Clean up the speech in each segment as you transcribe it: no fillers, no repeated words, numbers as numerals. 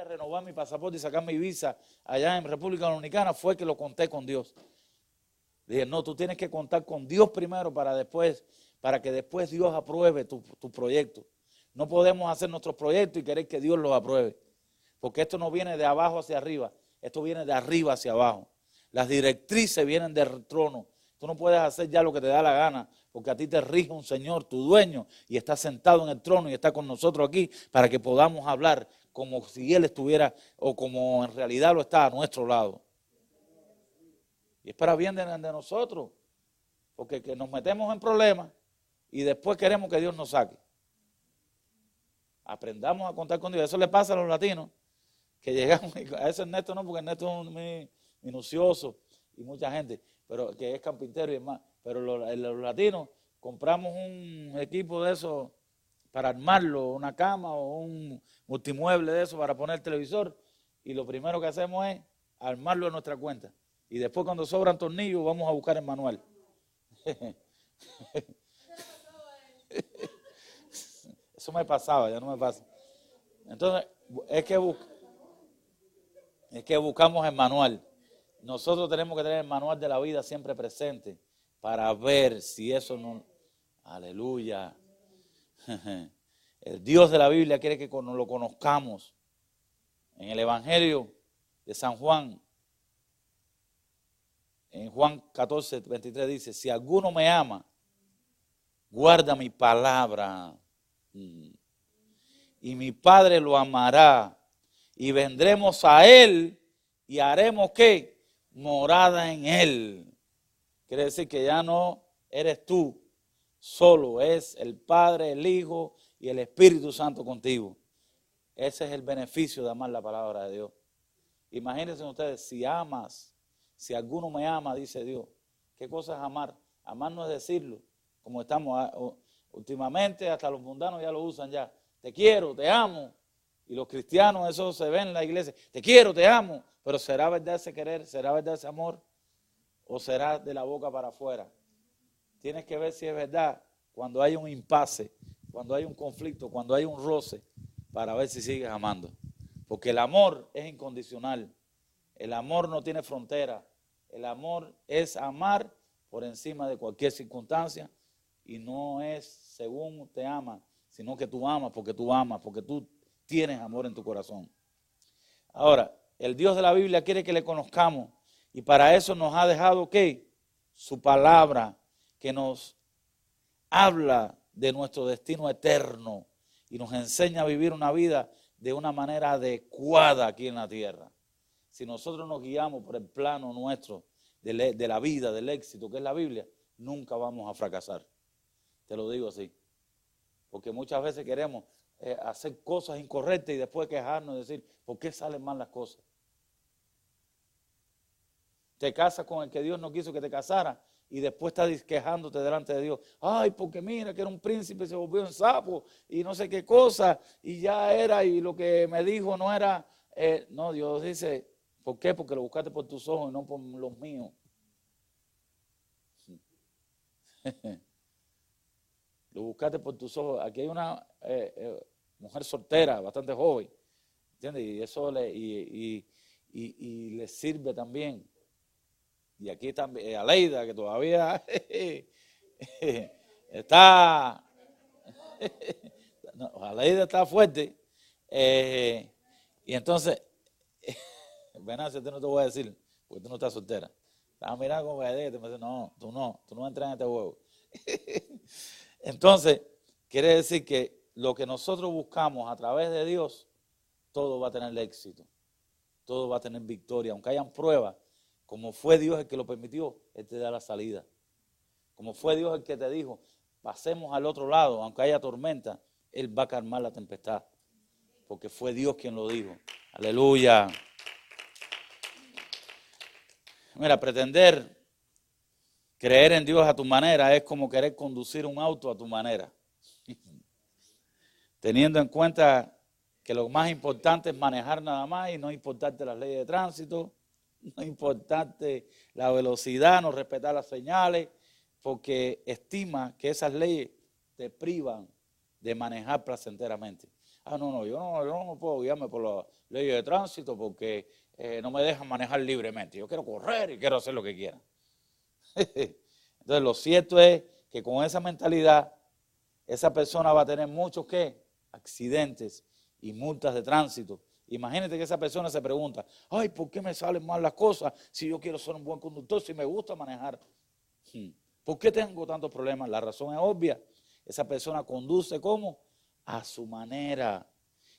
renovar mi pasaporte y sacar mi visa allá en República Dominicana, fue que lo conté con Dios. Dije, no, tú tienes que contar con Dios primero para que después Dios apruebe tu proyecto. No podemos hacer nuestros proyectos y querer que Dios los apruebe, porque esto no viene de abajo hacia arriba, esto viene de arriba hacia abajo. Las directrices vienen del trono. Tú no puedes hacer ya lo que te da la gana, porque a ti te rige un Señor, tu dueño, y está sentado en el trono y está con nosotros aquí para que podamos hablar como si Él estuviera o como en realidad lo está a nuestro lado. Y es para bien de nosotros, porque que nos metemos en problemas y después queremos que Dios nos saque. Aprendamos a contar con Dios. Eso le pasa a los latinos, que llegamos, a ese Ernesto no, porque Ernesto es muy minucioso y mucha gente, pero que es carpintero y demás. Pero los latinos compramos un equipo de eso para armarlo, una cama o un multimueble de eso para poner el televisor, y lo primero que hacemos es armarlo en nuestra cuenta. Y después cuando sobran tornillos vamos a buscar el manual. Eso me pasaba, ya no me pasa. Entonces, es que buscamos el manual. Nosotros tenemos que tener el manual de la vida siempre presente para ver si eso no... Aleluya. El Dios de la Biblia quiere que lo conozcamos. En el Evangelio de San Juan, en Juan 14, 23 dice, si alguno me ama, guarda mi palabra, y mi Padre lo amará, y vendremos a Él y haremos ¿qué? Morada en Él. Quiere decir que ya no eres tú solo, es el Padre, el Hijo y el Espíritu Santo contigo. Ese es el beneficio de amar la palabra de Dios. Imagínense ustedes, si alguno me ama, dice Dios. ¿Qué cosa es amar? Amar no es decirlo, como estamos últimamente, hasta los mundanos ya lo usan ya. Te quiero, te amo. Y los cristianos, eso se ve en la iglesia. Te quiero, te amo. Pero ¿será verdad ese querer? ¿Será verdad ese amor? ¿O será de la boca para afuera? Tienes que ver si es verdad cuando hay un impasse, cuando hay un conflicto, cuando hay un roce, para ver si sigues amando. Porque el amor es incondicional. El amor no tiene frontera. El amor es amar por encima de cualquier circunstancia, y no es según te ama, sino que tú amas, porque tú tienes amor en tu corazón. Ahora, el Dios de la Biblia quiere que le conozcamos, y para eso nos ha dejado ¿qué? Su palabra, que nos habla de nuestro destino eterno y nos enseña a vivir una vida de una manera adecuada aquí en la tierra. Si nosotros nos guiamos por el plano nuestro de la vida, del éxito, que es la Biblia, nunca vamos a fracasar. Te lo digo así. Porque muchas veces queremos hacer cosas incorrectas y después quejarnos y decir, ¿por qué salen mal las cosas? Te casas con el que Dios no quiso que te casara y después estás quejándote delante de Dios. Ay, porque mira que era un príncipe y se volvió un sapo y no sé qué cosa y ya era, y lo que me dijo no era... no, Dios dice, ¿por qué? Porque lo buscaste por tus ojos y no por los míos. Lo buscaste por tus ojos. Aquí hay una mujer soltera, bastante joven, ¿entiendes? Y eso le sirve también. Y aquí también Aleida, que todavía está, no, Aleida está fuerte. Y entonces, Venancio, te no te voy a decir, porque tú no estás soltera. Estaba mirando como Aleida y me dice, no entras en este juego. Entonces, quiere decir que lo que nosotros buscamos a través de Dios, todo va a tener éxito, todo va a tener victoria, aunque hayan pruebas. Como fue Dios el que lo permitió, Él te da la salida. Como fue Dios el que te dijo, pasemos al otro lado, aunque haya tormenta, Él va a calmar la tempestad. Porque fue Dios quien lo dijo. Aleluya. Mira, pretender creer en Dios a tu manera es como querer conducir un auto a tu manera. Teniendo en cuenta que lo más importante es manejar nada más y no importarte las leyes de tránsito, no importarte la velocidad, no respetar las señales, porque estima que esas leyes te privan de manejar placenteramente. No, yo no puedo guiarme por leyes de tránsito porque no me dejan manejar libremente. Yo quiero correr y quiero hacer lo que quiera. Entonces lo cierto es que con esa mentalidad, esa persona va a tener muchos ¿qué? Accidentes y multas de tránsito. Imagínate que esa persona se pregunta, ay, ¿por qué me salen mal las cosas si yo quiero ser un buen conductor, si me gusta manejar? ¿Por qué tengo tantos problemas? La razón es obvia. Esa persona conduce ¿cómo? A su manera.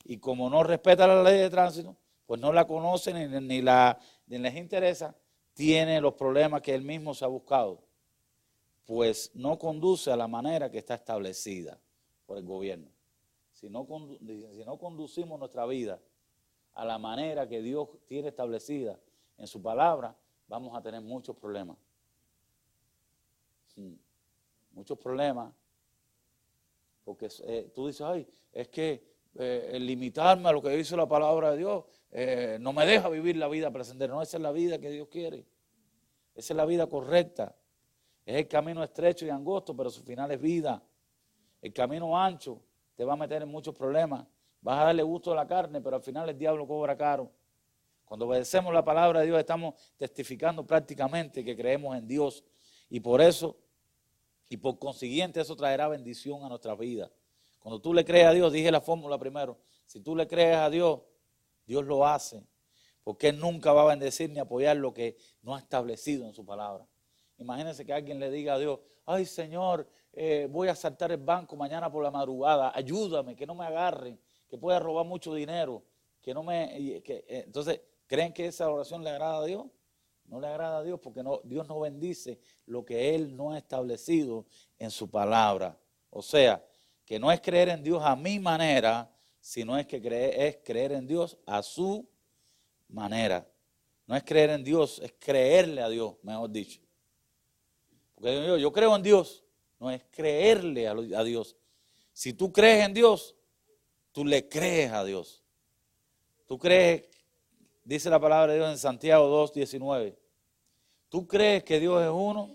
Y como no respeta la ley de tránsito, pues no la conoce ni les interesa, tiene los problemas que él mismo se ha buscado. Pues no conduce a la manera que está establecida por el gobierno. Si no conducimos nuestra vida a la manera que Dios tiene establecida en su palabra, vamos a tener muchos problemas. Muchos problemas, porque tú dices, ay, es que el limitarme a lo que dice la palabra de Dios no me deja vivir la vida presentera. No, esa es la vida que Dios quiere. Esa es la vida correcta. Es el camino estrecho y angosto, pero su final es vida. El camino ancho te va a meter en muchos problemas. Vas a darle gusto a la carne, pero al final el diablo cobra caro. Cuando obedecemos la palabra de Dios, estamos testificando prácticamente que creemos en Dios. Y por eso, y por consiguiente, eso traerá bendición a nuestra vida. Cuando tú le crees a Dios, dije la fórmula primero, si tú le crees a Dios, Dios lo hace. Porque Él nunca va a bendecir ni apoyar lo que no ha establecido en su palabra. Imagínense que alguien le diga a Dios, ay Señor, voy a asaltar el banco mañana por la madrugada, ayúdame, que no me agarren, que pueda robar mucho dinero, que no me... entonces, ¿creen que esa oración le agrada a Dios? No le agrada a Dios porque Dios no bendice lo que Él no ha establecido en su palabra. O sea, que no es creer en Dios a mi manera, sino es creer en Dios a su manera. No es creer en Dios, es creerle a Dios, mejor dicho. Porque yo creo en Dios, no es creerle a Dios. Si tú crees en Dios, tú le crees a Dios. Tú crees, dice la palabra de Dios en Santiago 2:19. Tú crees que Dios es uno,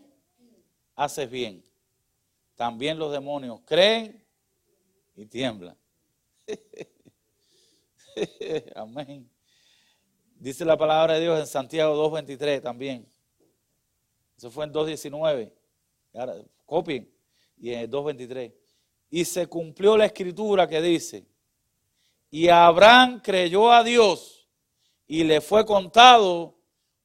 haces bien. También los demonios creen y tiemblan. Amén. Dice la palabra de Dios en Santiago 2:23 también. Eso fue en 2:19. Ahora, copien. Y en el 2:23. Y se cumplió la escritura que dice, y Abraham creyó a Dios y le fue contado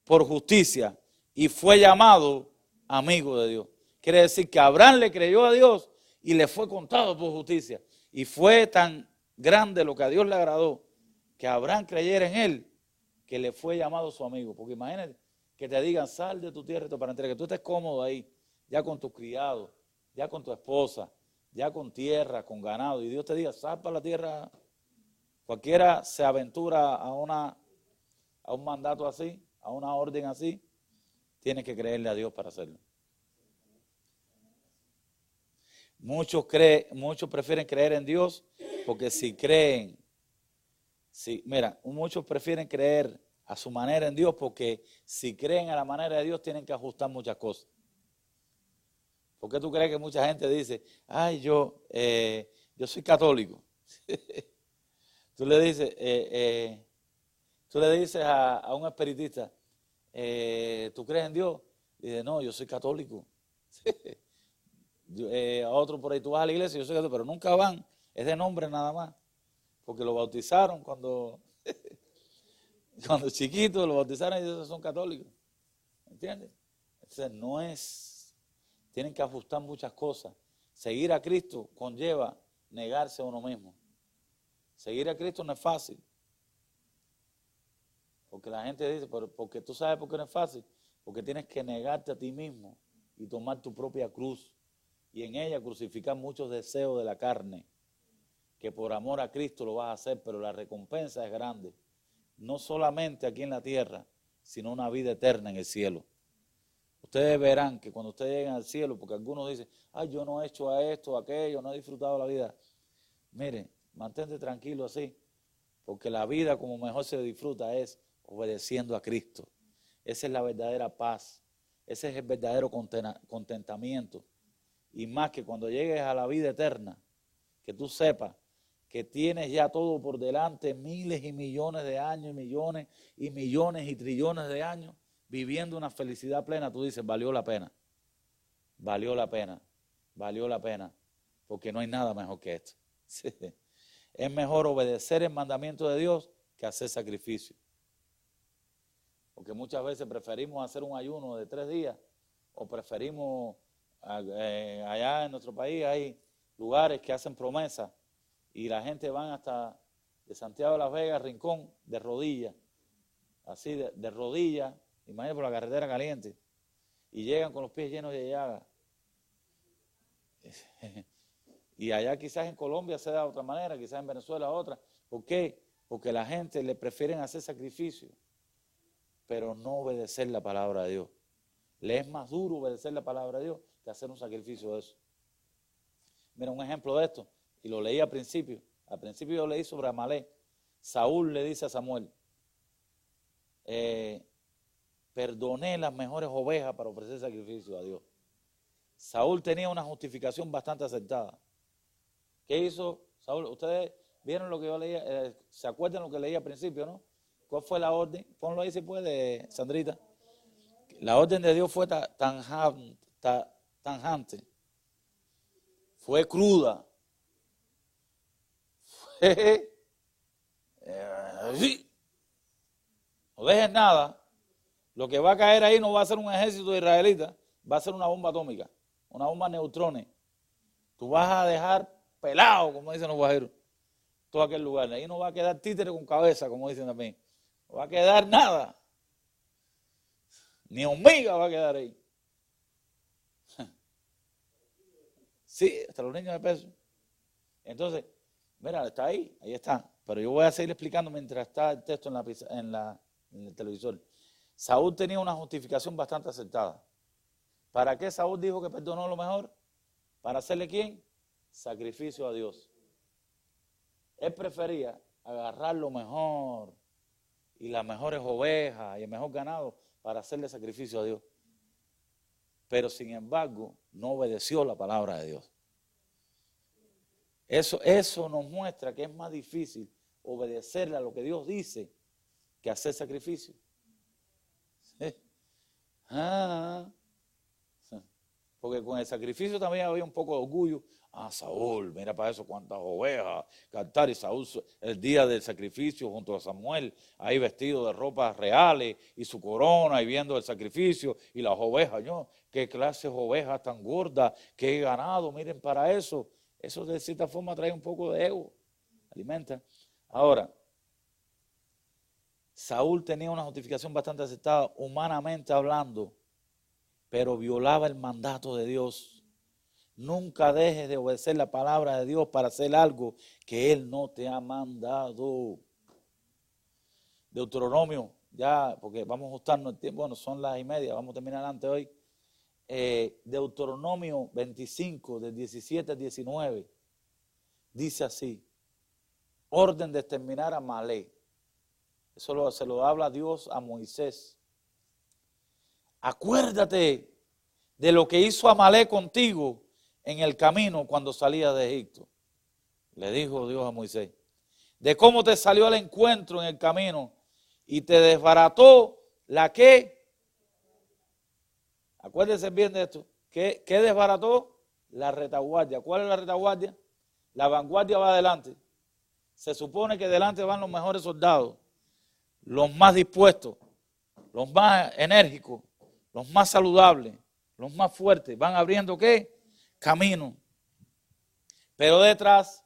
por justicia y fue llamado amigo de Dios. Quiere decir que Abraham le creyó a Dios y le fue contado por justicia. Y fue tan grande lo que a Dios le agradó que Abraham creyera en él, que le fue llamado su amigo. Porque imagínate que te digan, sal de tu tierra y tu parentela, que tú estés cómodo ahí, ya con tus criados, ya con tu esposa, ya con tierra, con ganado, y Dios te diga, sal para la tierra. Cualquiera se aventura a un mandato así, a una orden así, tiene que creerle a Dios para hacerlo. Muchos prefieren creer en Dios porque si creen, muchos prefieren creer a su manera en Dios porque si creen a la manera de Dios tienen que ajustar muchas cosas. ¿Por qué tú crees que mucha gente dice, ay, yo soy católico? Tú le dices a un espiritista, ¿tú crees en Dios? Y dice, no, yo soy católico. A otro por ahí, tú vas a la iglesia, yo soy católico, pero nunca van, es de nombre nada más, porque lo bautizaron cuando chiquitos, lo bautizaron y ellos son católicos. ¿Entiendes? Entonces tienen que ajustar muchas cosas. Seguir a Cristo conlleva negarse a uno mismo. Seguir a Cristo no es fácil. Porque la gente dice, porque tú sabes por qué no es fácil. Porque tienes que negarte a ti mismo y tomar tu propia cruz. Y en ella crucificar muchos deseos de la carne. Que por amor a Cristo lo vas a hacer, pero la recompensa es grande. No solamente aquí en la tierra, sino una vida eterna en el cielo. Ustedes verán que cuando ustedes lleguen al cielo, porque algunos dicen, ay, yo no he hecho a esto, a aquello, no he disfrutado la vida. Miren, mantente tranquilo así, porque la vida como mejor se disfruta es obedeciendo a Cristo. Esa es la verdadera paz, ese es el verdadero contentamiento. Y más que cuando llegues a la vida eterna, que tú sepas que tienes ya todo por delante, miles y millones de años, millones y millones y trillones de años, viviendo una felicidad plena, tú dices, valió la pena, valió la pena, valió la pena, porque no hay nada mejor que esto. Sí. Es mejor obedecer el mandamiento de Dios que hacer sacrificio. Porque muchas veces preferimos hacer un ayuno de 3 días o preferimos, allá en nuestro país hay lugares que hacen promesas y la gente va hasta de Santiago de Las Vegas, Rincón, de rodillas, así de rodillas, imagínate por la carretera caliente, y llegan con los pies llenos de llagas. Y allá quizás en Colombia se da de otra manera, quizás en Venezuela otra. ¿Por qué? Porque la gente le prefieren hacer sacrificios, pero no obedecer la palabra de Dios. Le es más duro obedecer la palabra de Dios que hacer un sacrificio de eso. Mira, un ejemplo de esto, y lo leí al principio yo leí sobre Amalek. Saúl le dice a Samuel, perdoné las mejores ovejas para ofrecer sacrificio a Dios. Saúl tenía una justificación bastante acertada. ¿Qué hizo Saúl? Ustedes vieron lo que yo leía, ¿se acuerdan lo que leí al principio, no? ¿Cuál fue la orden? Ponlo ahí si puede, Sandrita. La orden de Dios fue tajante, fue cruda, no dejes nada. Lo que va a caer ahí no va a ser un ejército israelita, va a ser una bomba atómica, una bomba de neutrones. Tú vas a dejar pelado, como dicen los guajeros, todo aquel lugar. Ahí no va a quedar títere con cabeza, como dicen también. No va a quedar nada. Ni hormiga va a quedar ahí. Sí, hasta los niños de peso. Entonces, mira, está ahí está. Pero yo voy a seguir explicando mientras está el texto en el televisor. Saúl tenía una justificación bastante acertada. ¿Para qué Saúl dijo que perdonó lo mejor? ¿Para hacerle quién? Sacrificio a Dios. Él prefería agarrar lo mejor y las mejores ovejas y el mejor ganado para hacerle sacrificio a Dios. Pero sin embargo, no obedeció la palabra de Dios. Eso nos muestra que es más difícil obedecerle a lo que Dios dice que hacer sacrificio. ¿Sí? Porque con el sacrificio también había un poco de orgullo. Saúl, mira para eso cuántas ovejas, cantar. Y Saúl el día del sacrificio junto a Samuel, ahí vestido de ropas reales y su corona y viendo el sacrificio y las ovejas. Qué clases de ovejas tan gordas, qué ganado, miren para eso. Eso de cierta forma trae un poco de ego, alimenta. Ahora, Saúl tenía una justificación bastante aceptada humanamente hablando, pero violaba el mandato de Dios. Nunca dejes de obedecer la palabra de Dios para hacer algo que Él no te ha mandado. Deuteronomio, ya, porque vamos a ajustarnos el tiempo, bueno, son las 1:30, vamos a terminar antes hoy. Deuteronomio 25, del 17 al 19, dice así, orden de exterminar a Amalek. Eso se lo habla Dios a Moisés. Acuérdate de lo que hizo Amalek contigo en el camino cuando salías de Egipto. Le dijo Dios a Moisés. De cómo te salió al encuentro en el camino y te desbarató la que. Acuérdense bien de esto. ¿Qué desbarató? La retaguardia. ¿Cuál es la retaguardia? La vanguardia va adelante. Se supone que delante van los mejores soldados, los más dispuestos, los más enérgicos, los más saludables, los más fuertes. Van abriendo ¿qué? Camino. Pero detrás,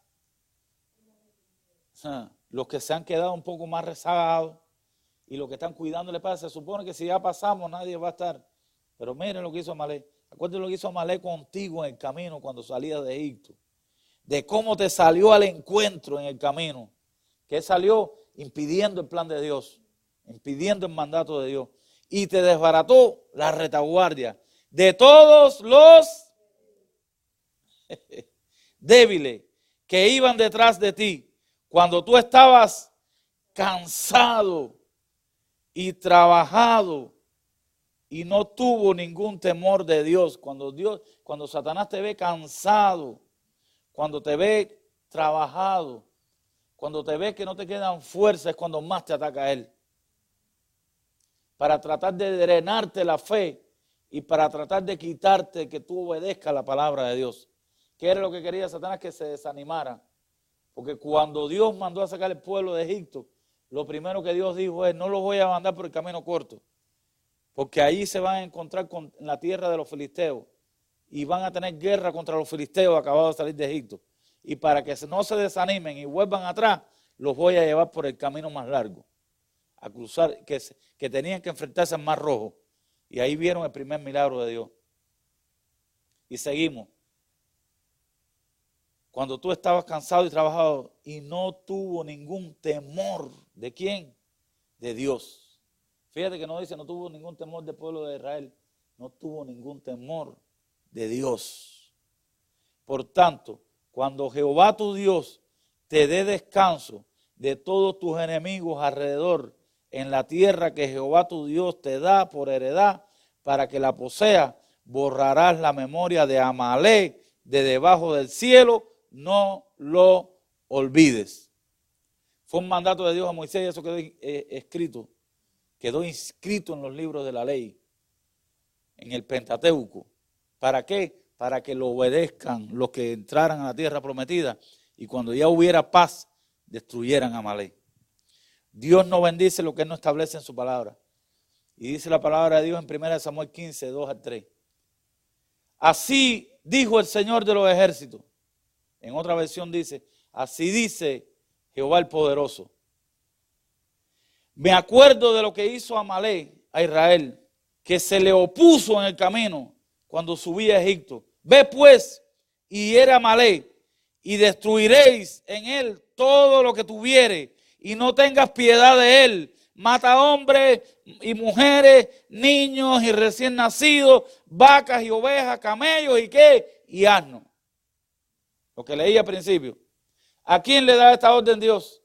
los que se han quedado un poco más rezagados y los que están cuidando el espacio, se supone que si ya pasamos nadie va a estar. Pero miren lo que hizo Amalek. Acuérdense lo que hizo Amalek contigo en el camino cuando salías de Egipto. De cómo te salió al encuentro en el camino. Que salió impidiendo el plan de Dios, impidiendo el mandato de Dios. Y te desbarató la retaguardia de todos los débiles que iban detrás de ti cuando tú estabas cansado y trabajado y no tuvo ningún temor de Dios. Cuando Satanás te ve cansado, cuando te ve trabajado, Cuando te ves que no te quedan fuerzas es cuando más te ataca él. Para tratar de drenarte la fe y para tratar de quitarte que tú obedezcas la palabra de Dios. ¿Qué era lo que quería Satanás? Que se desanimara. Porque cuando Dios mandó a sacar el pueblo de Egipto, lo primero que Dios dijo es, no los voy a mandar por el camino corto, porque ahí se van a encontrar con la tierra de los filisteos y van a tener guerra contra los filisteos acabados de salir de Egipto. Y para que no se desanimen y vuelvan atrás, los voy a llevar por el camino más largo, a cruzar, que tenían que enfrentarse al Mar Rojo. Y ahí vieron el primer milagro de Dios. Y seguimos. Cuando tú estabas cansado y trabajado y no tuvo ningún temor, ¿de quién? De Dios. Fíjate que no dice, no tuvo ningún temor del pueblo de Israel, no tuvo ningún temor de Dios. Por tanto, cuando Jehová tu Dios te dé descanso de todos tus enemigos alrededor en la tierra que Jehová tu Dios te da por heredad para que la posea, borrarás la memoria de Amalek de debajo del cielo, no lo olvides. Fue un mandato de Dios a Moisés y eso quedó inscrito en los libros de la ley, en el Pentateuco. ¿Para qué? Para que lo obedezcan los que entraran a la tierra prometida y cuando ya hubiera paz, destruyeran a Amalek. Dios no bendice lo que Él no establece en su palabra. Y dice la palabra de Dios en 1 Samuel 15, 2 al 3. Así dijo el Señor de los ejércitos. En otra versión dice, así dice Jehová el poderoso. Me acuerdo de lo que hizo Amalek a Israel, que se le opuso en el camino cuando subía a Egipto. Ve pues y hiere a Amalek y destruiréis en él todo lo que tuviere y no tengas piedad de él. Mata hombres y mujeres, niños y recién nacidos, vacas y ovejas, camellos y qué, y asnos. Lo que leí al principio. ¿A quién le da esta orden Dios?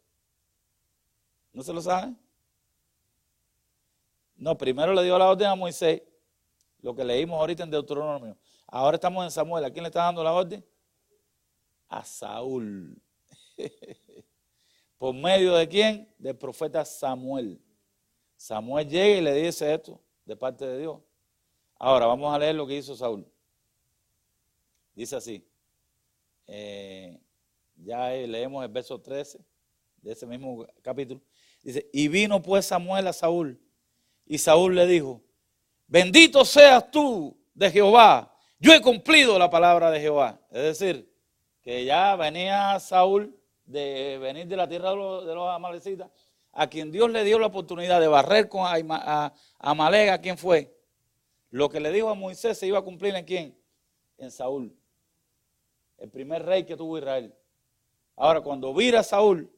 ¿No se lo saben? No, primero le dio la orden a Moisés, lo que leímos ahorita en Deuteronomio. Ahora estamos en Samuel. ¿A quién le está dando la orden? A Saúl. ¿Por medio de quién? Del profeta Samuel. Samuel llega y le dice esto de parte de Dios. Ahora vamos a leer lo que hizo Saúl. Dice así. Leemos el verso 13 de ese mismo capítulo. Dice, y vino pues Samuel a Saúl, y Saúl le dijo, bendito seas tú de Jehová, yo he cumplido la palabra de Jehová. Es decir, que ya venía Saúl de venir de la tierra de los amalecitas, a quien Dios le dio la oportunidad de barrer con a Amalek. ¿A quién fue? Lo que le dijo a Moisés se iba a cumplir ¿en quién? En Saúl. El primer rey que tuvo Israel. Ahora, cuando vira a Saúl,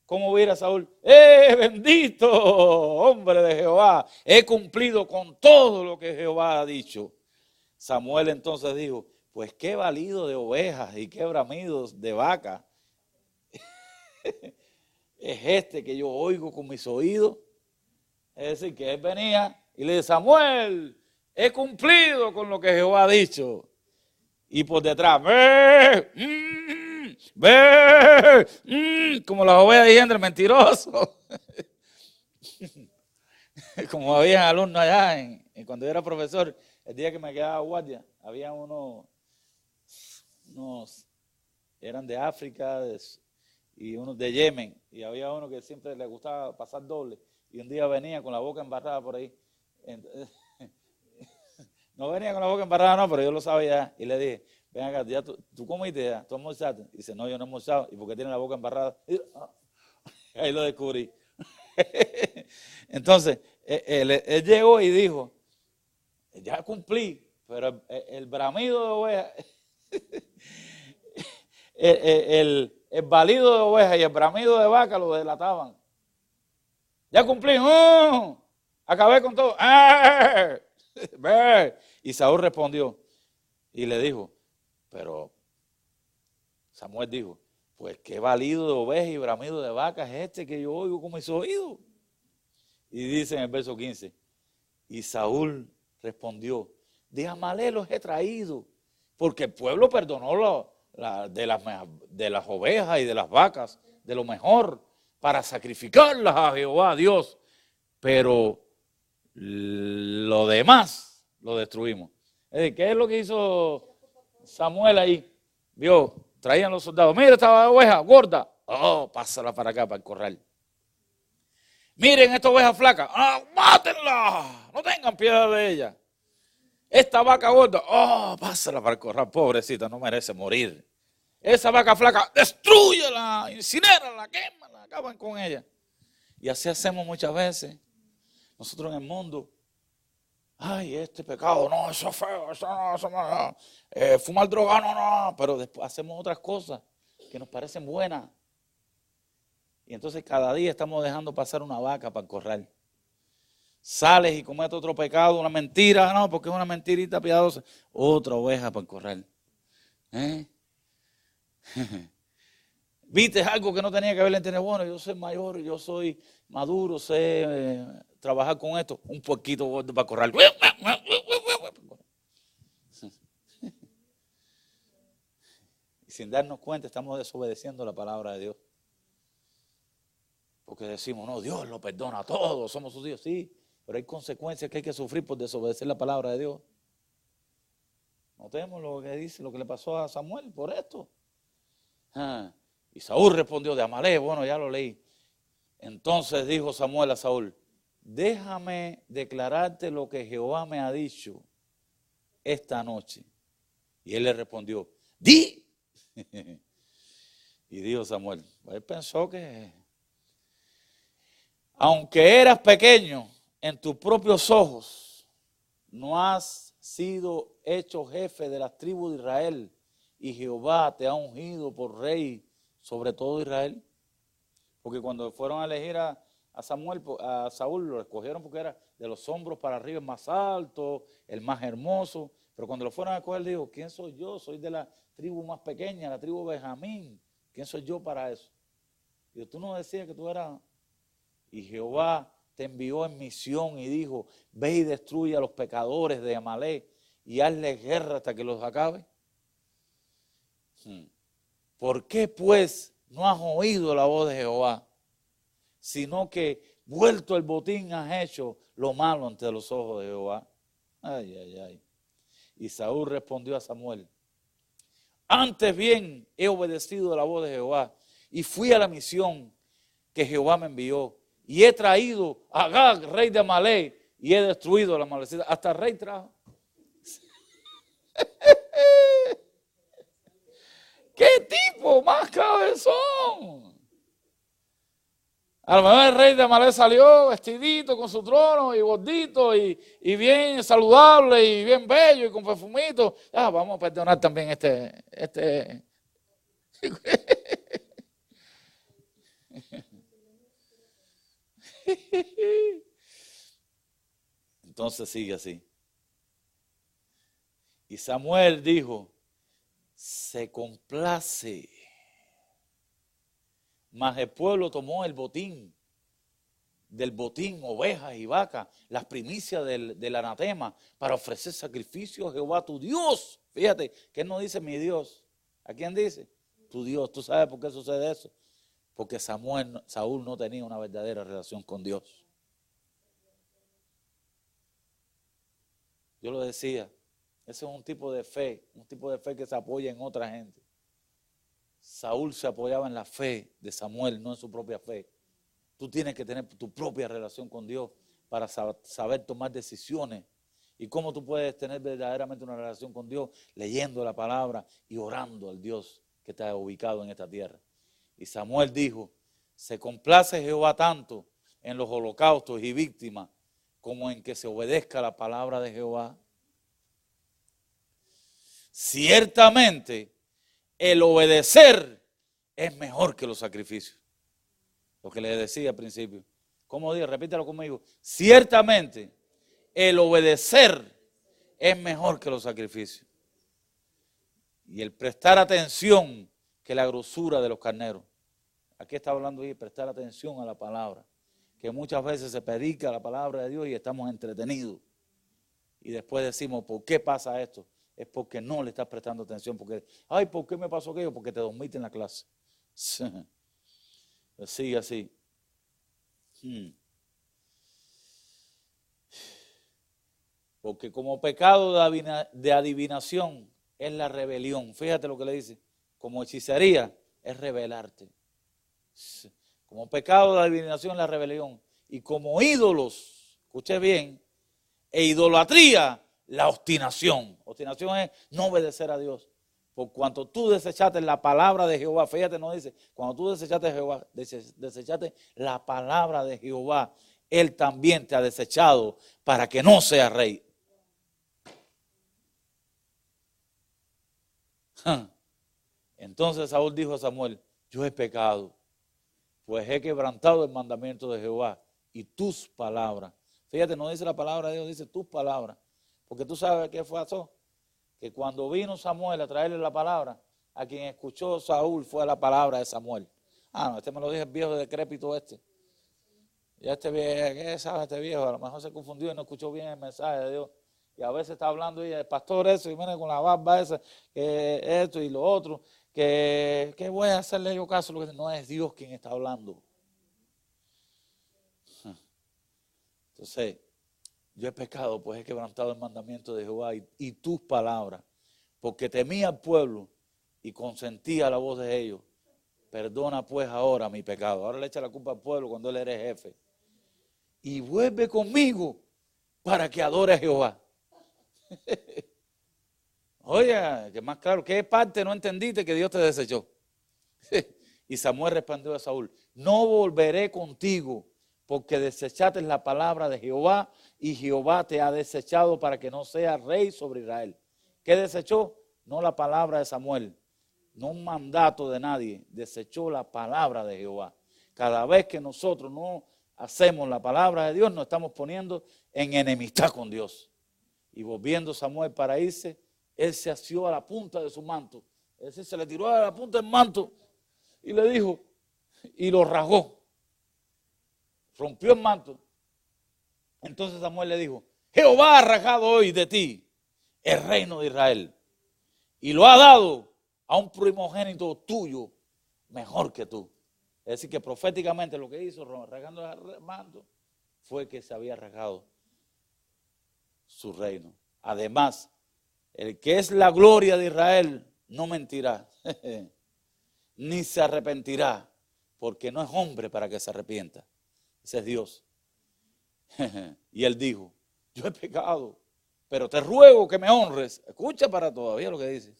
¿cómo vira a Saúl? Bendito, hombre de Jehová, he cumplido con todo lo que Jehová ha dicho. Samuel entonces dijo, pues qué balido de ovejas y qué bramidos de vaca es este que yo oigo con mis oídos. Es decir, que él venía y le dice, Samuel, he cumplido con lo que Jehová ha dicho. Y por detrás, como las ovejas diciendo, el mentiroso. Como había alumnos allá, cuando yo era profesor, el día que me quedaba guardia, había unos eran de África y unos de Yemen, y había uno que siempre le gustaba pasar doble, y un día venía con la boca embarrada por ahí. Entonces, no venía con la boca embarrada, no, pero yo lo sabía, y le dije, ven acá, ya ¿tú comiste ya? ¿Tú almorzaste? Y dice, no, yo no he almorzado. ¿Y por qué tiene la boca embarrada? Y, ahí lo descubrí. Entonces, él llegó y dijo, ya cumplí, pero el bramido de oveja, el balido de oveja y el bramido de vaca lo delataban. Ya cumplí, acabé con todo. Y Saúl respondió y le dijo, pero Samuel dijo, pues qué balido de oveja y bramido de vaca es este que yo oigo con mis oídos. Y dice en el verso 15, y Saúl respondió, de Amalek los he traído, porque el pueblo perdonó de las ovejas y de las vacas de lo mejor para sacrificarlas a Jehová, Dios. Pero lo demás lo destruimos. ¿Qué es lo que hizo Samuel ahí? Vio, traían los soldados. Mira esta oveja gorda. Oh, pásala para acá, para el corral. Miren esta oveja flaca. ¡Ah, mátenla! No tengan piedad de ella. Esta vaca gorda. Oh, pásala para el corral. Pobrecita, no merece morir. Esa vaca flaca, destrúyela, incinérala, quémala, acaban con ella. Y así hacemos muchas veces. Nosotros en el mundo. Ay, este pecado, no, eso es feo, eso no. Fumar droga, no. Pero después hacemos otras cosas que nos parecen buenas. Y entonces cada día estamos dejando pasar una vaca para el corral. Sales y cometes otro pecado, una mentira, no, porque es una mentirita piadosa. Otra oveja para el corral. Viste algo que no tenía que ver, entender, bueno, yo soy mayor, yo soy maduro, sé trabajar con esto. Un poquito gordo para corral. Y sin darnos cuenta estamos desobedeciendo la palabra de Dios. Porque decimos, no, Dios lo perdona todo, somos sus hijos, sí. Pero hay consecuencias que hay que sufrir por desobedecer la palabra de Dios. Notemos lo que dice, lo que le pasó a Samuel por esto. Y Saúl respondió de Amalek, bueno, ya lo leí. Entonces dijo Samuel a Saúl, déjame declararte lo que Jehová me ha dicho esta noche. Y él le respondió, di. Y dijo Samuel, él pensó que, aunque eras pequeño en tus propios ojos, no has sido hecho jefe de las tribus de Israel, y Jehová te ha ungido por rey sobre todo Israel. Porque cuando fueron a elegir a Saúl, lo escogieron porque era de los hombros para arriba el más alto, el más hermoso. Pero cuando lo fueron a escoger, dijo, ¿quién soy yo? Soy de la tribu más pequeña, la tribu Benjamín. ¿Quién soy yo para eso? Y tú no decías que tú eras. Y Jehová te envió en misión y dijo, ve y destruye a los pecadores de Amalek y hazle guerra hasta que los acabe. ¿Por qué pues no has oído la voz de Jehová? Sino que vuelto el botín has hecho lo malo ante los ojos de Jehová. Ay. Y Saúl respondió a Samuel, antes bien he obedecido la voz de Jehová y fui a la misión que Jehová me envió. Y he traído a Agag, rey de Amalek, y he destruido a la malecita. Hasta el rey trajo. ¿Qué tipo más cabezón? A lo mejor el rey de Amalek salió vestidito con su trono y gordito y bien saludable y bien bello y con perfumito. Vamos a perdonar también este. Entonces sigue así. Y Samuel dijo, se complace. Mas el pueblo tomó el botín, del botín, ovejas y vacas, las primicias del anatema, para ofrecer sacrificio a Jehová tu Dios. Fíjate, que él no dice mi Dios. ¿A quién dice? Tu Dios. ¿Tú sabes por qué sucede eso? Porque Saúl no tenía una verdadera relación con Dios. Yo lo decía, ese es un tipo de fe que se apoya en otra gente. Saúl se apoyaba en la fe de Samuel, no en su propia fe. Tú tienes que tener tu propia relación con Dios para saber tomar decisiones. ¿Y cómo tú puedes tener verdaderamente una relación con Dios? Leyendo la palabra y orando al Dios que te ha ubicado en esta tierra. Y Samuel dijo, se complace Jehová tanto en los holocaustos y víctimas como en que se obedezca la palabra de Jehová. Ciertamente, el obedecer es mejor que los sacrificios. Lo que les decía al principio. ¿Cómo digo? Repítelo conmigo. Ciertamente, el obedecer es mejor que los sacrificios. Y el prestar atención que la grosura de los carneros. Aquí está hablando de prestar atención a la palabra. Que muchas veces se predica la palabra de Dios y estamos entretenidos. Y después decimos, ¿por qué pasa esto? Es porque no le estás prestando atención. Porque, ¿por qué me pasó aquello? Porque te dormiste en la clase. Pues sigue así. Porque como pecado de adivinación es la rebelión. Fíjate lo que le dice. Como hechicería es rebelarte. Como pecado de adivinación es la rebelión. Y como ídolos, escuche bien, e idolatría, la obstinación. Obstinación es no obedecer a Dios. Por cuanto tú desechaste la palabra de Jehová, fíjate, no dice, cuando tú desechaste Jehová, desechaste la palabra de Jehová, Él también te ha desechado para que no seas rey. Entonces Saúl dijo a Samuel, yo he pecado, pues he quebrantado el mandamiento de Jehová y tus palabras. Fíjate, no dice la palabra de Dios, dice tus palabras. Porque tú sabes qué fue eso. Que cuando vino Samuel a traerle la palabra, a quien escuchó Saúl fue la palabra de Samuel. No, este me lo dijo el viejo decrépito este. Y este viejo, ¿qué sabe este viejo? A lo mejor se confundió y no escuchó bien el mensaje de Dios. Y a veces está hablando y el pastor eso, y viene con la barba esa, que esto y lo otro, que voy a hacerle yo caso, lo que no es Dios quien está hablando. Entonces, yo he pecado, pues he quebrantado el mandamiento de Jehová y tus palabras, porque temía al pueblo y consentía la voz de ellos. Perdona pues ahora mi pecado. Ahora le echa la culpa al pueblo cuando él era jefe. Y vuelve conmigo para que adore a Jehová. Oye, que más claro, ¿qué parte no entendiste que Dios te desechó? Y Samuel respondió a Saúl, no volveré contigo, porque desechaste la palabra de Jehová y Jehová te ha desechado para que no seas rey sobre Israel. ¿Qué desechó? No la palabra de Samuel, no un mandato de nadie, desechó la palabra de Jehová. Cada vez que nosotros no hacemos la palabra de Dios, nos estamos poniendo en enemistad con Dios. Y volviendo Samuel para irse, él se asió a la punta de su manto. Es decir, se le tiró a la punta del manto y le dijo, y lo rasgó. Rompió el manto. Entonces Samuel le dijo, Jehová ha rasgado hoy de ti el reino de Israel y lo ha dado a un primogénito tuyo mejor que tú. Es decir, que proféticamente lo que hizo rasgando el manto fue que se había rasgado su reino. Además, el que es la gloria de Israel no mentirá, ni se arrepentirá, porque no es hombre para que se arrepienta. Ese es Dios. Y él dijo, yo he pecado, pero te ruego que me honres. Escucha para todavía lo que dice.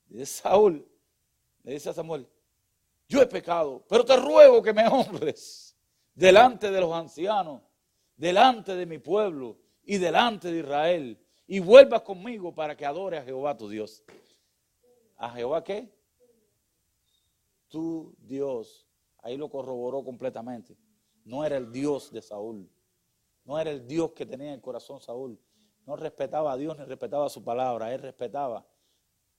Dice Saúl, le dice a Samuel, yo he pecado, pero te ruego que me honres delante de los ancianos, delante de mi pueblo y delante de Israel, y vuelvas conmigo para que adore a Jehová tu Dios. ¿A Jehová qué? Tu Dios. Ahí lo corroboró completamente. No era el Dios de Saúl. No era el Dios que tenía en el corazón Saúl. No respetaba a Dios ni respetaba su palabra. Él respetaba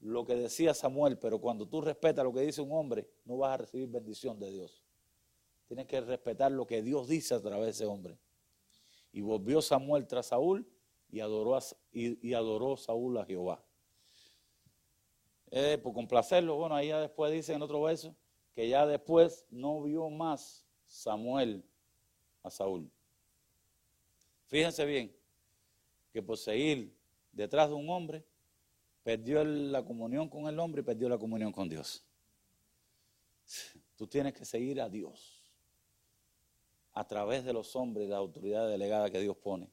lo que decía Samuel, pero cuando tú respetas lo que dice un hombre, no vas a recibir bendición de Dios. Tienes que respetar lo que Dios dice a través de ese hombre. Y volvió Samuel tras Saúl y adoró Saúl a Jehová. Por complacerlo, bueno, ahí ya después dice en otro verso que ya después no vio más Samuel a Saúl. Fíjense bien que por seguir detrás de un hombre, perdió la comunión con el hombre y perdió la comunión con Dios. Tú tienes que seguir a Dios a través de los hombres, de la autoridad delegada que Dios pone.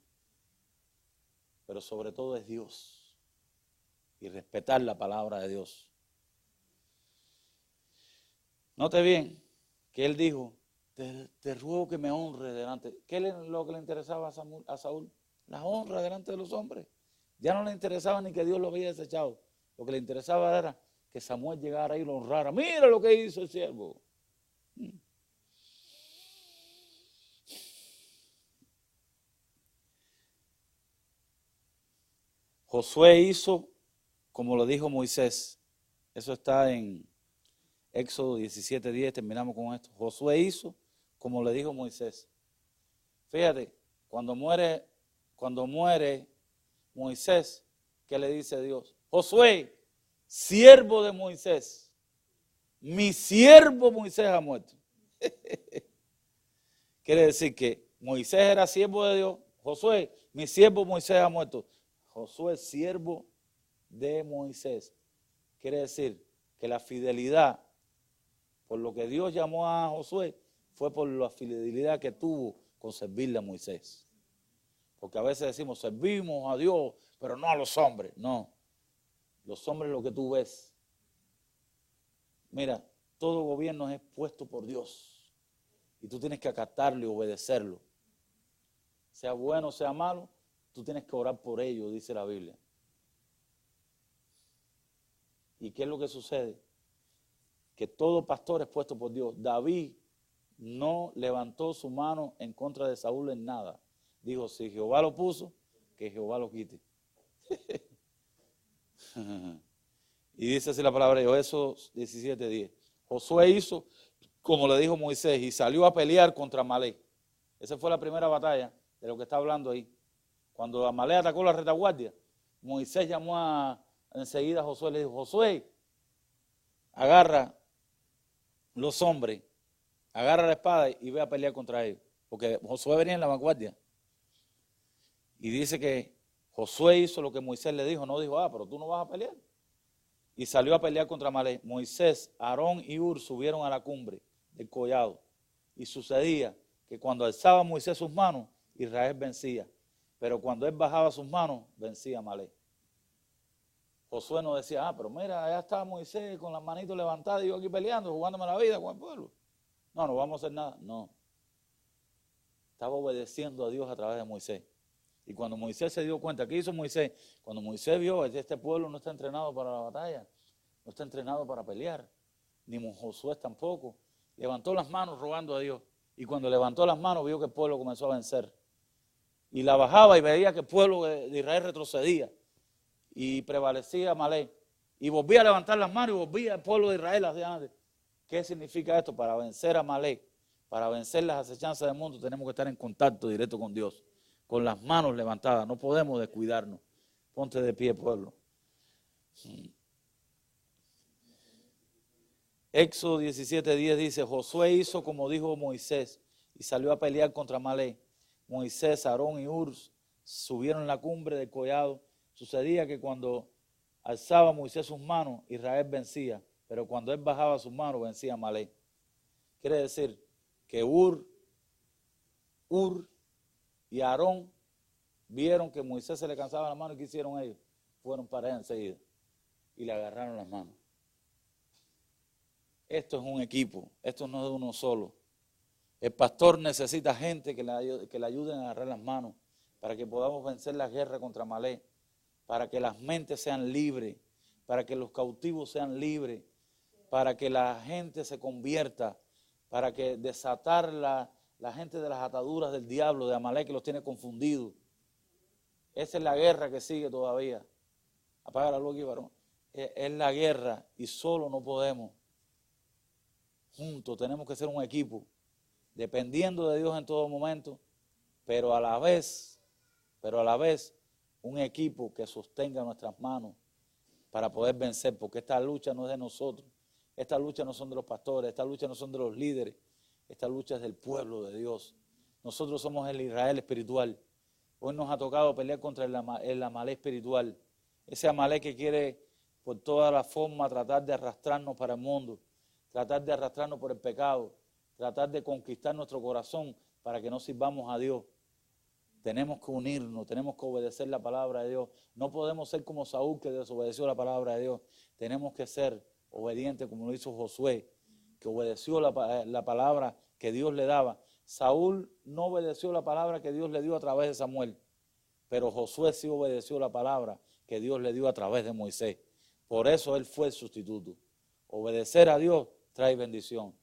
Pero sobre todo es Dios. Y respetar la palabra de Dios. Note bien que él dijo, te ruego que me honre delante. ¿Qué es lo que le interesaba a Saúl? La honra delante de los hombres. Ya no le interesaba ni que Dios lo había desechado. Lo que le interesaba era que Samuel llegara y lo honrara. Mira lo que hizo el siervo. Josué hizo como lo dijo Moisés. Eso está en Éxodo 17:10, terminamos con esto. Josué hizo como le dijo Moisés. Fíjate, cuando muere Moisés, ¿qué le dice Dios? Josué, siervo de Moisés, mi siervo Moisés ha muerto. Quiere decir que Moisés era siervo de Dios. Josué, mi siervo Moisés ha muerto. Josué, siervo de Moisés. Quiere decir que la fidelidad, por lo que Dios llamó a Josué, fue por la fidelidad que tuvo con servirle a Moisés. Porque a veces decimos, servimos a Dios, pero no a los hombres. No, los hombres lo que tú ves. Mira, todo gobierno es puesto por Dios. Y tú tienes que acatarlo y obedecerlo. Sea bueno o sea malo, tú tienes que orar por ello, dice la Biblia. ¿Y qué es lo que sucede? Que todo pastor es puesto por Dios. David no levantó su mano en contra de Saúl en nada. Dijo, si Jehová lo puso, que Jehová lo quite. Y dice así la palabra de Dios, eso 17:10. Josué hizo como le dijo Moisés y salió a pelear contra Amalek. Esa fue la primera batalla de lo que está hablando ahí. Cuando Amalek atacó la retaguardia, Moisés llamó enseguida a Josué, le dijo, Josué, agarra los hombres, agarra la espada y ve a pelear contra ellos. Porque Josué venía en la vanguardia. Y dice que Josué hizo lo que Moisés le dijo, no dijo, pero tú no vas a pelear. Y salió a pelear contra Amalek. Moisés, Aarón y Hur subieron a la cumbre del collado. Y sucedía que cuando alzaba Moisés sus manos, Israel vencía. Pero cuando él bajaba sus manos, vencía Amalek. Josué no decía, pero mira, allá está Moisés con las manitos levantadas y yo aquí peleando, jugándome la vida con el pueblo. No, no vamos a hacer nada. No. Estaba obedeciendo a Dios a través de Moisés. Y cuando Moisés se dio cuenta, ¿qué hizo Moisés? Cuando Moisés vio que este pueblo no está entrenado para la batalla, no está entrenado para pelear, ni Josué tampoco, levantó las manos rogando a Dios. Y cuando levantó las manos vio que el pueblo comenzó a vencer. Y la bajaba y veía que el pueblo de Israel retrocedía y prevalecía Amalek. Y volvía a levantar las manos y volvía el pueblo de Israel hacia adelante. ¿Qué significa esto? Para vencer a Amalek, para vencer las acechanzas del mundo, tenemos que estar en contacto directo con Dios, con las manos levantadas. No podemos descuidarnos. Ponte de pie, pueblo. Éxodo 17:10 dice, Josué hizo como dijo Moisés y salió a pelear contra Amalek. Moisés, Aarón y Hur subieron la cumbre del collado. Sucedía que cuando alzaba Moisés sus manos, Israel vencía, pero cuando él bajaba sus manos, vencía Amalek. Quiere decir que Hur y Aarón vieron que Moisés se le cansaba las manos y ¿qué hicieron ellos? Fueron para allá enseguida y le agarraron las manos. Esto es un equipo, esto no es de uno solo. El pastor necesita gente que le ayuden a agarrar las manos para que podamos vencer la guerra contra Amalek, para que las mentes sean libres, para que los cautivos sean libres, para que la gente se convierta, para que desatar la gente de las ataduras del diablo, de Amalek que los tiene confundidos. Esa es la guerra que sigue todavía. Apaga la luz aquí, varón. Es la guerra y solo no podemos. Juntos tenemos que ser un equipo, dependiendo de Dios en todo momento, pero a la vez un equipo que sostenga nuestras manos para poder vencer, porque esta lucha no es de nosotros, esta lucha no son de los pastores, esta lucha no son de los líderes, esta lucha es del pueblo de Dios. Nosotros somos el Israel espiritual. Hoy nos ha tocado pelear contra el Amalek espiritual, ese Amalek que quiere por toda la forma tratar de arrastrarnos para el mundo, tratar de arrastrarnos por el pecado, tratar de conquistar nuestro corazón para que no sirvamos a Dios. Tenemos que unirnos, tenemos que obedecer la palabra de Dios. No podemos ser como Saúl que desobedeció la palabra de Dios. Tenemos que ser obedientes como lo hizo Josué, que obedeció la palabra que Dios le daba. Saúl no obedeció la palabra que Dios le dio a través de Samuel, pero Josué sí obedeció la palabra que Dios le dio a través de Moisés. Por eso él fue el sustituto. Obedecer a Dios trae bendición,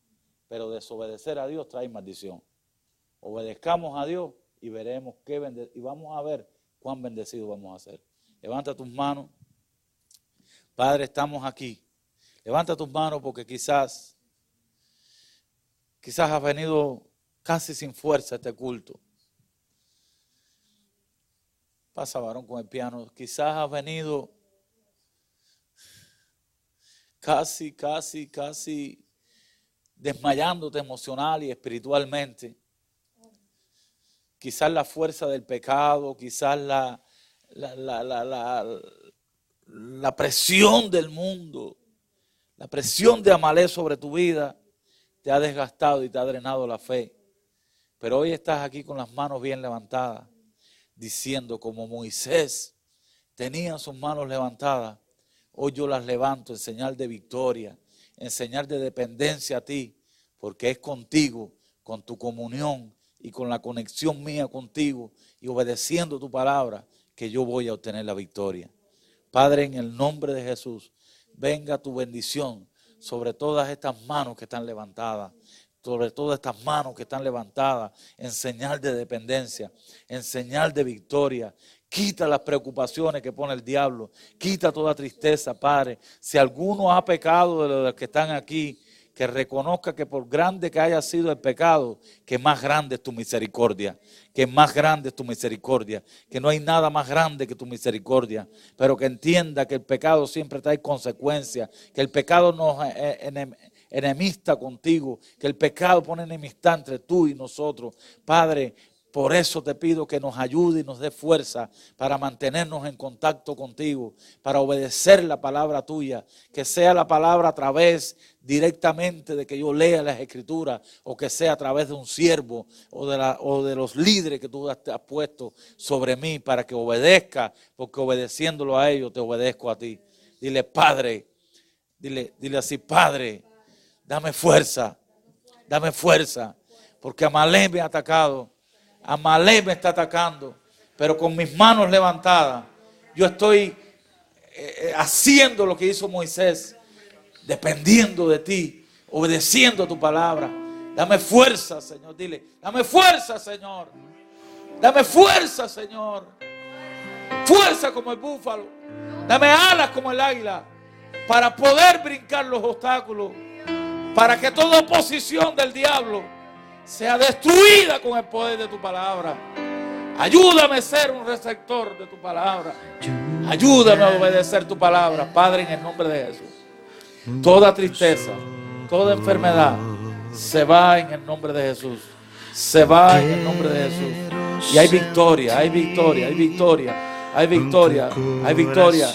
pero desobedecer a Dios trae maldición. Obedezcamos a Dios y veremos y vamos a ver cuán bendecidos vamos a ser. Levanta tus manos. Padre, estamos aquí. Levanta tus manos porque quizás has venido casi sin fuerza a este culto. Pasa, varón, con el piano. Quizás has venido casi desmayándote emocional y espiritualmente. Quizás la fuerza del pecado, quizás la presión del mundo, la presión de Amalek sobre tu vida te ha desgastado y te ha drenado la fe. Pero hoy estás aquí con las manos bien levantadas, diciendo como Moisés tenía sus manos levantadas, hoy yo las levanto en señal de victoria, en señal de dependencia a ti, porque es contigo, con tu comunión y con la conexión mía contigo y obedeciendo tu palabra, que yo voy a obtener la victoria. Padre, en el nombre de Jesús, venga tu bendición sobre todas estas manos que están levantadas, sobre todas estas manos que están levantadas en señal de dependencia, en señal de victoria. Quita las preocupaciones que pone el diablo, quita toda tristeza, Padre. Si alguno ha pecado de los que están aquí, que reconozca que por grande que haya sido el pecado, que más grande es tu misericordia, que más grande es tu misericordia, que no hay nada más grande que tu misericordia, pero que entienda que el pecado siempre trae consecuencias, que el pecado nos enemista contigo, que el pecado pone enemistad entre tú y nosotros. Padre, por eso te pido que nos ayude y nos dé fuerza para mantenernos en contacto contigo, para obedecer la palabra tuya, que sea la palabra a través directamente de que yo lea las escrituras, o que sea a través de un siervo o de los líderes que tú has puesto sobre mí para que obedezca, porque obedeciéndolo a ellos te obedezco a ti. Dile, Padre, dile así, Padre, dame fuerza, porque Amalek me ha atacado. Amalek me está atacando, pero con mis manos levantadas, yo estoy haciendo lo que hizo Moisés, dependiendo de ti, obedeciendo a tu palabra. Dame fuerza, Señor, dile, dame fuerza, Señor, dame fuerza, Señor, fuerza como el búfalo, dame alas como el águila, para poder brincar los obstáculos, para que toda oposición del diablo sea destruida con el poder de tu palabra. Ayúdame a ser un receptor de tu palabra. Ayúdame a obedecer tu palabra, Padre, en el nombre de Jesús. Toda tristeza, toda enfermedad se va en el nombre de Jesús. Se va en el nombre de Jesús. Y hay victoria, hay victoria, hay victoria, hay victoria, hay victoria.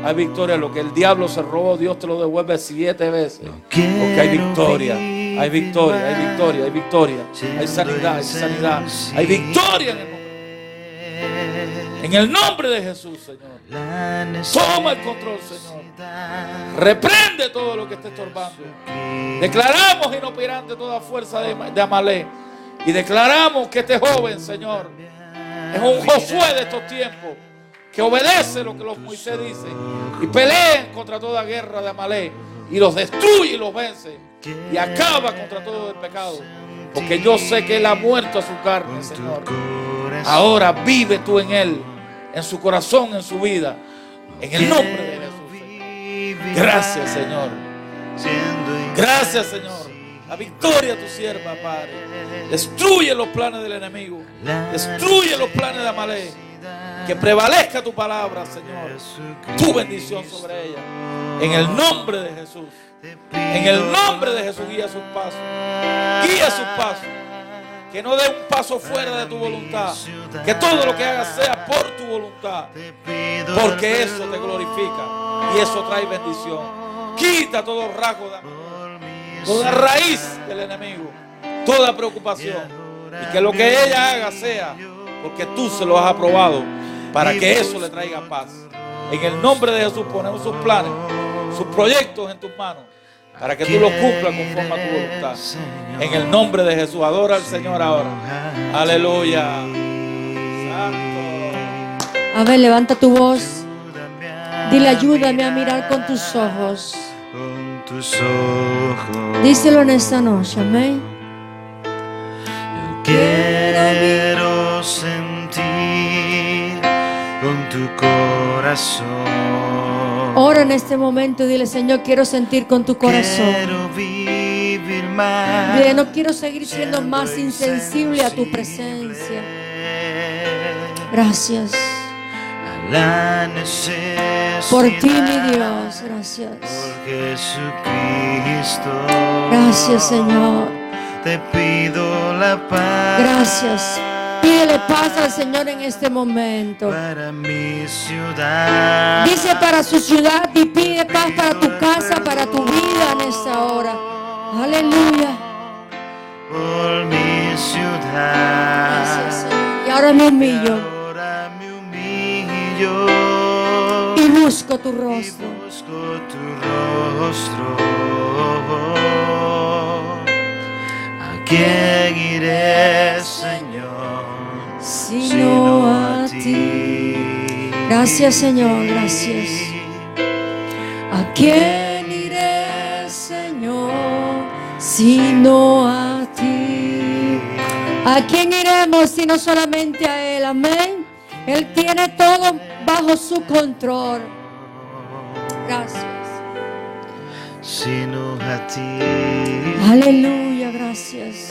Hay victoria. Lo que el diablo se robó, Dios te lo devuelve 7 veces. Porque hay victoria. Hay victoria, hay victoria, hay victoria. Hay sanidad, hay sanidad. Hay victoria en el nombre de Jesús, Señor. Toma el control, Señor. Reprende todo lo que esté estorbando. Declaramos inoperante toda fuerza de Amalek. Y declaramos que este joven, Señor, es un Josué de estos tiempos, que obedece lo que los Moisés dicen y peleen contra toda guerra de Amalek y los destruye y los vence y acaba contra todo el pecado, porque yo sé que él ha muerto a su carne, Señor. Ahora vive tú en él, en su corazón, en su vida, en el nombre de Jesús, Señor. Gracias, Señor. Gracias, Señor. La victoria a tu sierva, Padre. Destruye los planes del enemigo, destruye los planes de Amalek. Que prevalezca tu palabra, Señor, tu bendición sobre ella. En el nombre de Jesús. En el nombre de Jesús, guía sus pasos. Guía sus pasos. Que no dé un paso fuera de tu voluntad. Que todo lo que haga sea por tu voluntad. Porque eso te glorifica y eso trae bendición. Quita todo rasgo de amor, toda raíz del enemigo, toda preocupación. Y que lo que ella haga sea porque tú se lo has aprobado, para que eso le traiga paz. En el nombre de Jesús ponemos sus planes, sus proyectos en tus manos, para que tú los cumplas conforme a tu voluntad. En el nombre de Jesús, adora al Señor ahora. Aleluya. Santo. A ver, levanta tu voz. Dile, ayúdame a mirar con tus ojos. Díselo en esta noche, amén. Quiero sentir con tu corazón. Ora en este momento y dile, Señor, quiero sentir con tu corazón. Quiero vivir más. Dile, no quiero seguir siendo más insensible a tu presencia. Gracias. la necesidad. Por ti, mi Dios, gracias. Por Jesucristo. Gracias, Señor. Te pido la paz. Gracias. Pídele paz al Señor en este momento. Para mi ciudad. Dice para su ciudad y pide paz para tu casa, para tu vida en esta hora. Aleluya. Por mi ciudad. Gracias, Señor. Y ahora me humillo Ahora me humillo. y busco tu Y rostro. busco tu rostro. ¿A quién iré, Señor? Sino a ti. Gracias, Señor, gracias. ¿A quién iré, Señor, sino a ti? ¿A quién iremos sino solamente a Él? Amén. Él tiene todo bajo su control. Gracias. Sino a ti. Aleluya, gracias.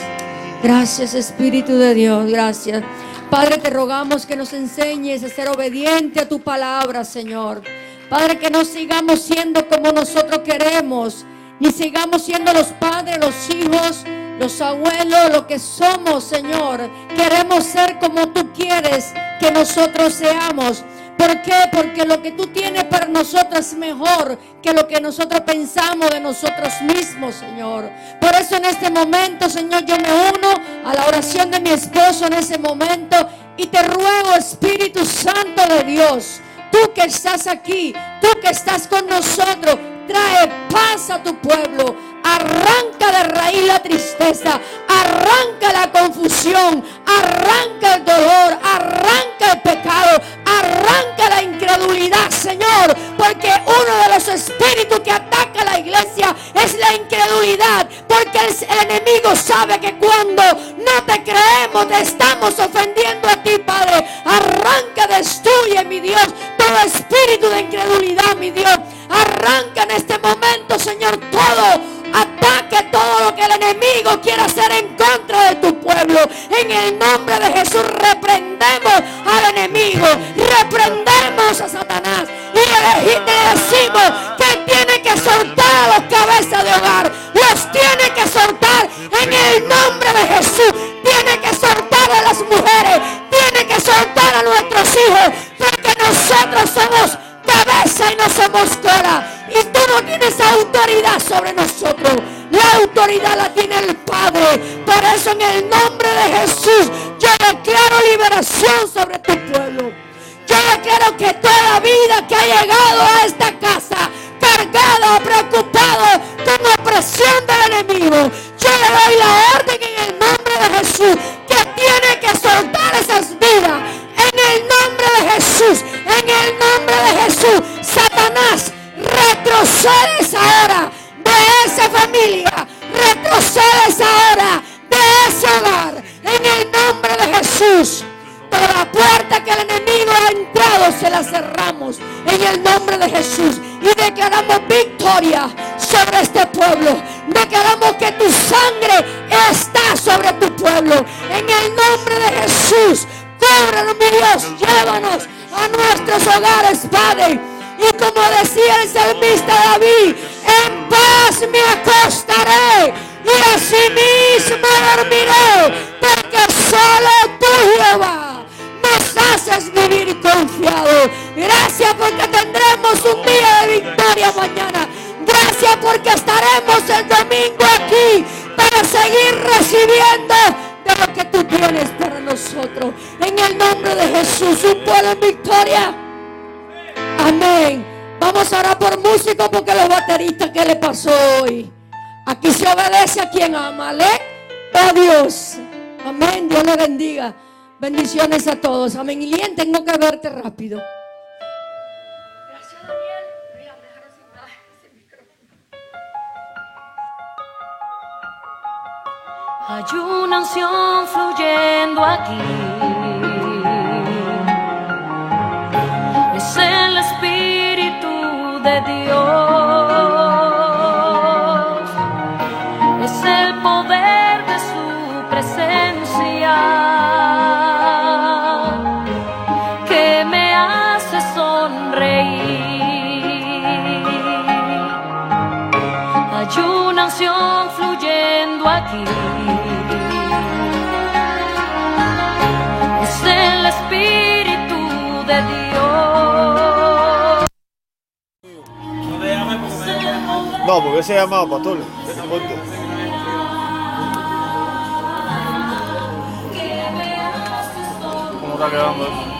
Gracias, Espíritu de Dios, gracias. Padre, te rogamos que nos enseñes a ser obediente a tu palabra, Señor. Padre, que no sigamos siendo como nosotros queremos, ni sigamos siendo los padres, los hijos, los abuelos, lo que somos, Señor. Queremos ser como tú quieres que nosotros seamos. ¿Por qué? Porque lo que tú tienes para nosotros es mejor que lo que nosotros pensamos de nosotros mismos, Señor. Por eso en este momento, Señor, yo me uno a la oración de mi esposo en ese momento y te ruego, Espíritu Santo de Dios, tú que estás aquí, tú que estás con nosotros, trae paz a tu pueblo. Arranca de raíz la tristeza, arranca la confusión, arranca el dolor, arranca el pecado, arranca la incredulidad, Señor, porque uno de los espíritus que ataca a la iglesia es la incredulidad, porque el enemigo sabe que cuando no te creemos te estamos ofendiendo a ti, Padre. Arranca, destruye, mi Dios, todo espíritu de incredulidad, mi Dios. Arranca en este momento, Señor, todo ataque, todo lo que el enemigo quiera hacer en contra de tu pueblo. En el nombre de Jesús reprendemos al enemigo, reprendemos a Satanás y le decimos que tiene que soltar a los cabezas de hogar, los tiene que soltar en el nombre de Jesús, tiene que soltar a las mujeres, tiene que soltar a nuestros hijos, porque nosotros somos cabeza y no somos cola, y tú no tienes autoridad sobre nosotros. La autoridad la tiene el Padre. Por eso en el nombre de Jesús yo declaro liberación sobre tu pueblo. Yo declaro que toda vida que ha llegado a esta casa cargado, preocupado con opresión del enemigo, yo le doy la orden en el nombre de Jesús que tiene que soltar esas vidas. En el nombre de Jesús, en el nombre de Jesús, Satanás, retrocedes ahora de esa familia, retrocedes ahora de ese hogar, en el nombre de Jesús. Toda puerta que el enemigo ha entrado se la cerramos en el nombre de Jesús y declaramos victoria sobre este pueblo. Declaramos que tu sangre está sobre tu pueblo en el nombre de Jesús. Cúbrenos, mi Dios, llévanos a nuestros hogares, Padre. Y como decía el salmista David, en paz me acostaré y asimismo dormiré, porque solo tú, Jehová, nos haces vivir confiados. Gracias porque tendremos un día de victoria mañana. Gracias porque estaremos el domingo aquí para seguir recibiendo de lo que tú tienes para nosotros. En el nombre de Jesús, un pueblo en victoria. Amén. Vamos a orar por músicos porque los bateristas, ¿qué le pasó hoy? Aquí se obedece a quien ama, ¿eh? Oh Dios. Amén. Dios le bendiga. Bendiciones a todos. Amén. Y Lien, tengo que verte rápido. Gracias, Daniel. Mira, me dejaron sin micrófono. Hay una unción fluyendo aquí. Es el Espíritu de Dios. Es el poder de su presencia que me hace llamado? ¿Por qué ese llamado, pastor? Ponte. ¿Cómo está quedando eso?